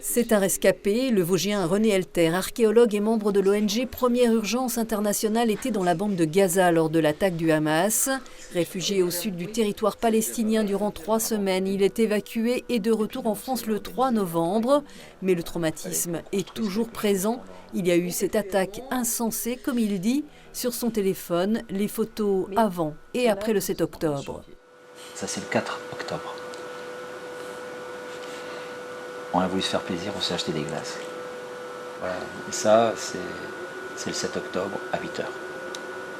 C'est un rescapé, le Vosgien René Elter, archéologue et membre de l'ONG Première Urgence Internationale, était dans la bande de Gaza lors de l'attaque du Hamas. Réfugié au sud du territoire palestinien durant 3 semaines, il est évacué et de retour en France le 3 novembre. Mais le traumatisme est toujours présent. Il y a eu cette attaque insensée, comme il dit, sur son téléphone, les photos avant et après le 7 octobre. Ça, c'est le 4 octobre. On a voulu se faire plaisir, on s'est acheté des glaces. Voilà. Et ça, c'est le 7 octobre à 8h.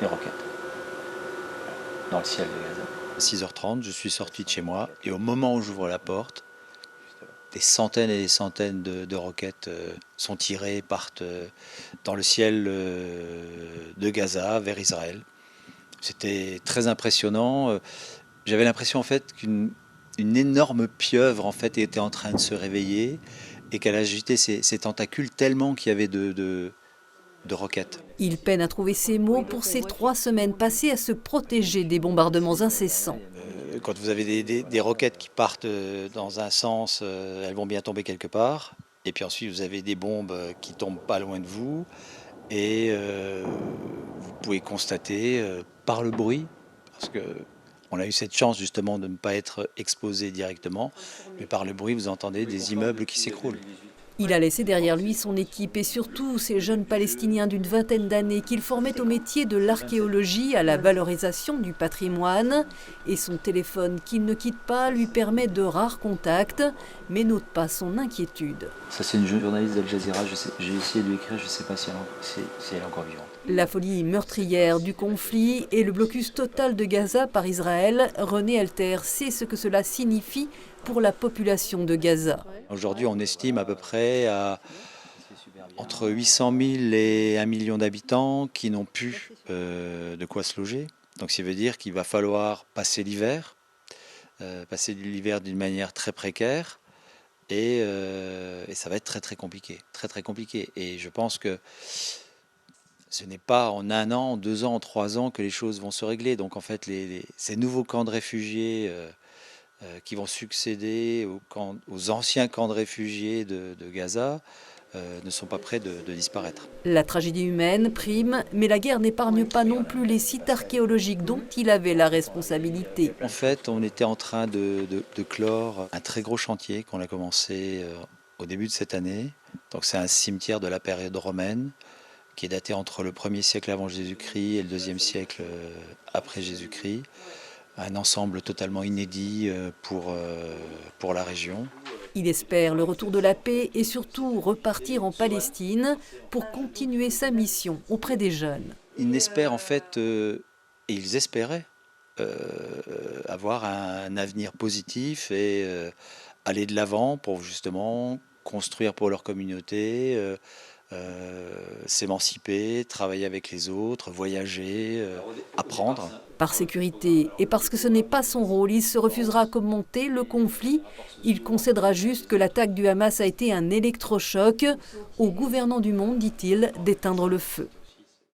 Les roquettes. Dans le ciel de Gaza. À 6h30, je suis sorti de chez moi. Et au moment où j'ouvre la porte, des centaines et des centaines de roquettes sont tirées, partent dans le ciel de Gaza, vers Israël. C'était très impressionnant. J'avais l'impression en fait qu'une énorme pieuvre en fait était en train de se réveiller et qu'elle agitait ses tentacules tellement qu'il y avait de roquettes. Il peine à trouver ses mots pour ces 3 semaines passées à se protéger des bombardements incessants. Quand vous avez des roquettes qui partent dans un sens, elles vont bien tomber quelque part. Et puis ensuite vous avez des bombes qui tombent pas loin de vous. Et vous pouvez constater par le bruit, parce que on a eu cette chance justement de ne pas être exposé directement, mais par le bruit, vous entendez des immeubles qui s'écroulent. Il a laissé derrière lui son équipe et surtout ces jeunes Palestiniens d'une vingtaine d'années qu'il formait au métier de l'archéologie, à la valorisation du patrimoine. Et son téléphone qu'il ne quitte pas lui permet de rares contacts, mais n'ôte pas son inquiétude. Ça, c'est une journaliste d'Al Jazeera, j'ai essayé de lui écrire, je ne sais pas si elle est encore vivante. La folie meurtrière du conflit et le blocus total de Gaza par Israël, René Elter sait ce que cela signifie pour la population de Gaza. Aujourd'hui, on estime à peu près à entre 800 000 et 1 million d'habitants qui n'ont plus de quoi se loger. Donc ça veut dire qu'il va falloir passer l'hiver d'une manière très précaire et ça va être très compliqué, très compliqué. Et je pense que ce n'est pas en 1 an, en 2 ans, en 3 ans que les choses vont se régler. Donc en fait, ces nouveaux camps de réfugiés qui vont succéder aux anciens camps de réfugiés de Gaza ne sont pas prêts de disparaître. La tragédie humaine prime, mais la guerre n'épargne pas non plus les sites archéologiques dont il avait la responsabilité. En fait, on était en train de clore un très gros chantier qu'on a commencé au début de cette année. Donc c'est un cimetière de la période romaine, qui est daté entre le 1er siècle avant Jésus-Christ et le 2e siècle après Jésus-Christ. Un ensemble totalement inédit pour la région. Il espère le retour de la paix et surtout repartir en Palestine pour continuer sa mission auprès des jeunes. Ils espèrent en fait, et ils espéraient, avoir un avenir positif et aller de l'avant pour justement construire pour leur communauté, s'émanciper, travailler avec les autres, voyager, apprendre. Par sécurité et parce que ce n'est pas son rôle, il se refusera à commenter le conflit. Il concédera juste que l'attaque du Hamas a été un électrochoc. Aux gouvernants du monde, dit-il, d'éteindre le feu.